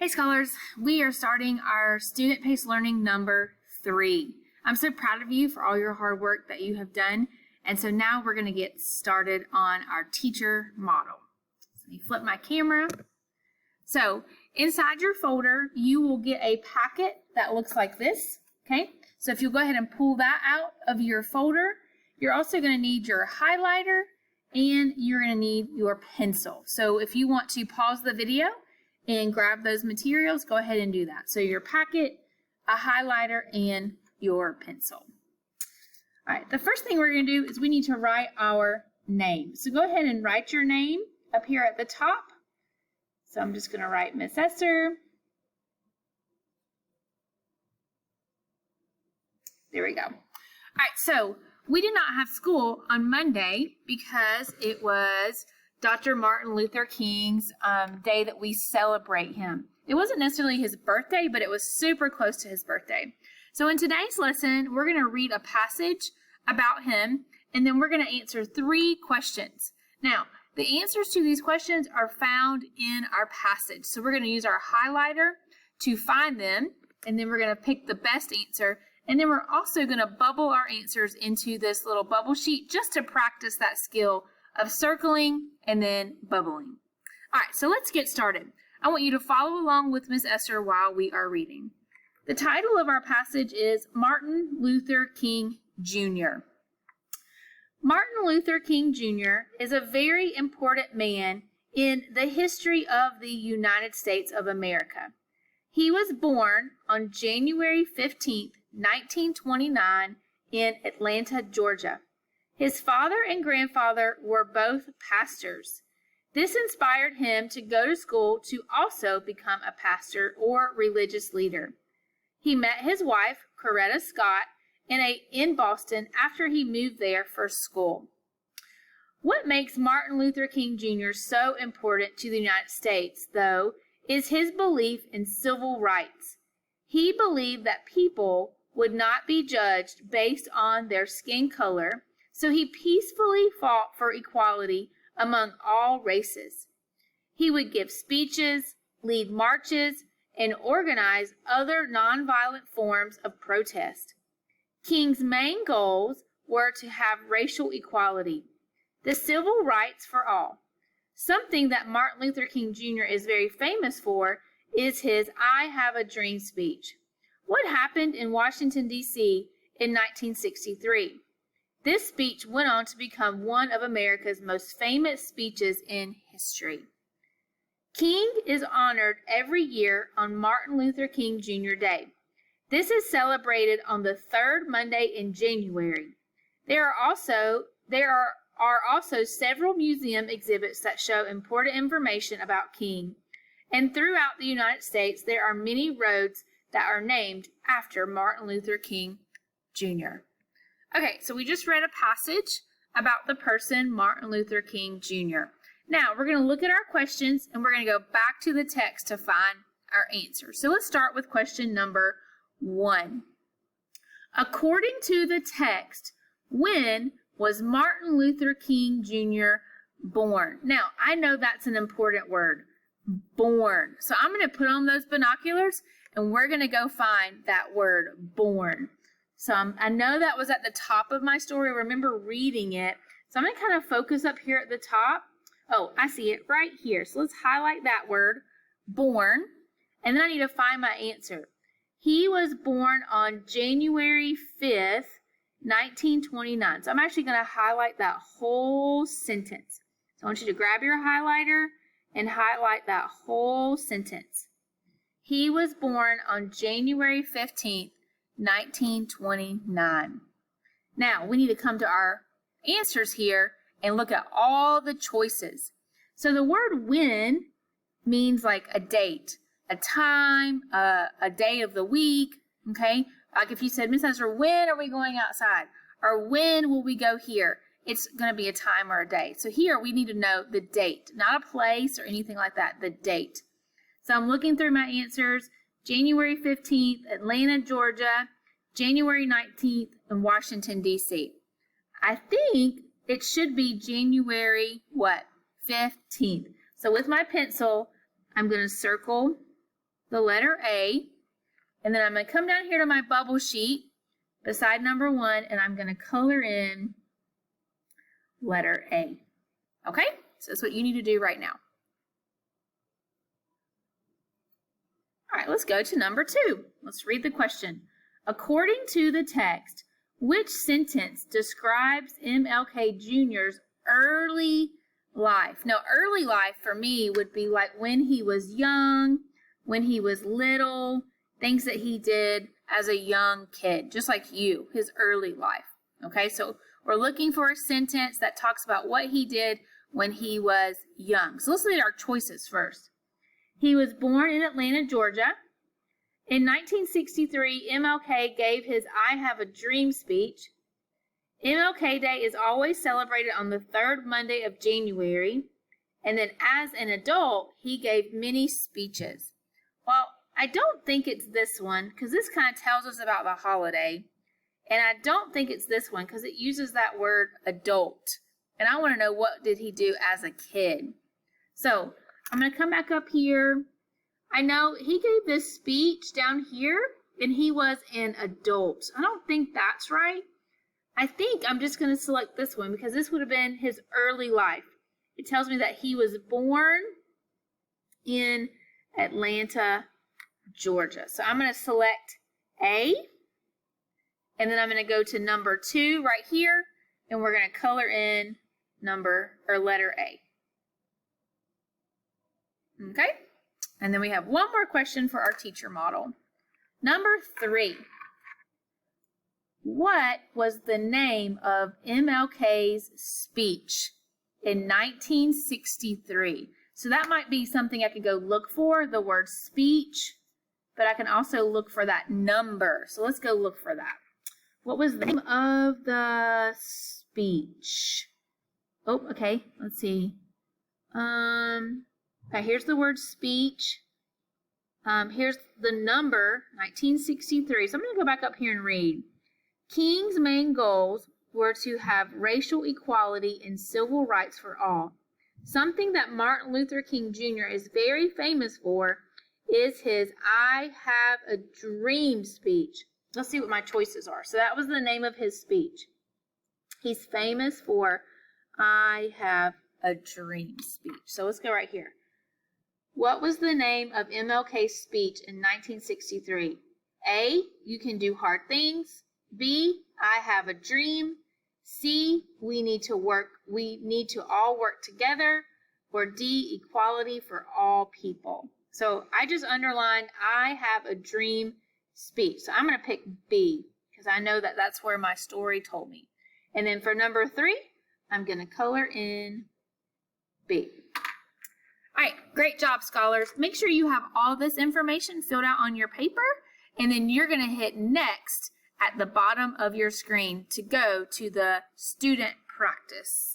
Hey scholars, we are starting our student-paced learning number 3. I'm so proud of you for all your hard work that you have done. And so now we're going to get started on our teacher model. So let me flip my camera. So inside your folder, you will get a packet that looks like this. Okay, so if you'll go ahead and pull that out of your folder, you're also going to need your highlighter and you're going to need your pencil. So if you want to pause the video and grab those materials, go ahead and do that. So your packet, a highlighter, and your pencil. All right, the first thing we're going to do is we need to write our name. So go ahead and write your name up here at the top. So I'm just going to write Miss Esther. There we go. All right, so we did not have school on Monday because it was Dr. Martin Luther King's day that we celebrate him. It wasn't necessarily his birthday, but it was super close to his birthday. So in today's lesson, we're going to read a passage about him, and then we're going to answer 3 questions. Now, the answers to these questions are found in our passage. So we're going to use our highlighter to find them, and then we're going to pick the best answer. And then we're also going to bubble our answers into this little bubble sheet just to practice that skill of circling and then bubbling. All right, so let's get started. I want you to follow along with Miss Esther while we are reading. The title of our passage is Martin Luther King Jr. Martin Luther King Jr. is a very important man in the history of the United States of America. He was born on January 15th, 1929 in Atlanta, Georgia. His father and grandfather were both pastors. This inspired him to go to school to also become a pastor or religious leader. He met his wife, Coretta Scott, in Boston after he moved there for school. What makes Martin Luther King Jr. so important to the United States, though, is his belief in civil rights. He believed that people would not be judged based on their skin color, so he peacefully fought for equality among all races. He would give speeches, lead marches, and organize other nonviolent forms of protest. King's main goals were to have racial equality, the civil rights for all. Something that Martin Luther King Jr. is very famous for is his I Have a Dream speech. What happened in Washington, D.C. in 1963? This speech went on to become one of America's most famous speeches in history. King is honored every year on Martin Luther King Jr. Day. This is celebrated on the 3rd Monday in January. There are also several museum exhibits that show important information about King. And throughout the United States, there are many roads that are named after Martin Luther King Jr. Okay, so we just read a passage about the person Martin Luther King Jr. Now, we're going to look at our questions, and we're going to go back to the text to find our answers. So let's start with question number 1. According to the text, when was Martin Luther King Jr. born? Now, I know that's an important word, born. So I'm going to put on those binoculars, and we're going to go find that word, born. So I know that was at the top of my story. Remember reading it. So I'm going to kind of focus up here at the top. Oh, I see it right here. So let's highlight that word, born. And then I need to find my answer. He was born on January 5th, 1929. So I'm actually going to highlight that whole sentence. So I want you to grab your highlighter and highlight that whole sentence. He was born on January 15th, 1929. Now, we need to come to our answers here and look at all the choices. So the word when means like a date, a time, a day of the week, okay? Like if you said, Miss Esther, when are we going outside? Or when will we go here? It's going to be a time or a day. So here we need to know the date, not a place or anything like that, the date. So I'm looking through my answers. January 15th, Atlanta, Georgia. January 19th, in Washington, D.C. I think it should be January, 15th. So with my pencil, I'm going to circle the letter A, and then I'm going to come down here to my bubble sheet beside number 1, and I'm going to color in letter A. Okay? So that's what you need to do right now. All right, let's go to number 2. Let's read the question. According to the text, which sentence describes MLK Jr.'s early life? Now, early life for me would be like when he was young, when he was little, things that he did as a young kid, just like you, his early life. Okay, so we're looking for a sentence that talks about what he did when he was young. So let's look at our choices first. He was born in Atlanta, Georgia. In 1963, MLK gave his I Have a Dream speech. MLK Day is always celebrated on the third Monday of January. And then as an adult, he gave many speeches. Well, I don't think it's this one because this kind of tells us about the holiday. And I don't think it's this one because it uses that word adult. And I want to know, what did he do as a kid? So I'm going to come back up here. I know he gave this speech down here and he was an adult. I don't think that's right. I think I'm just going to select this one because this would have been his early life. It tells me that he was born in Atlanta, Georgia. So I'm going to select A, and then I'm going to go to number 2 right here, and we're going to color in letter A. Okay? And then we have one more question for our teacher model. Number 3. What was the name of MLK's speech in 1963? So that might be something I could go look for, the word speech, but I can also look for that number. So let's go look for that. What was the name of the speech? Oh, okay. Let's see. Okay, here's the word speech. Here's the number, 1963. So I'm going to go back up here and read. King's main goals were to have racial equality and civil rights for all. Something that Martin Luther King Jr. is very famous for is his I Have a Dream speech. Let's see what my choices are. So that was the name of his speech. He's famous for I Have a Dream speech. So let's go right here. What was the name of MLK's speech in 1963? A, you can do hard things. B, I have a dream. C, we need to all work together. Or D, equality for all people. So I just underlined I have a dream speech. So I'm going to pick B because I know that that's where my story told me. And then for number 3, I'm going to color in B. All right, great job, scholars. Make sure you have all this information filled out on your paper, and then you're going to hit next at the bottom of your screen to go to the student practice.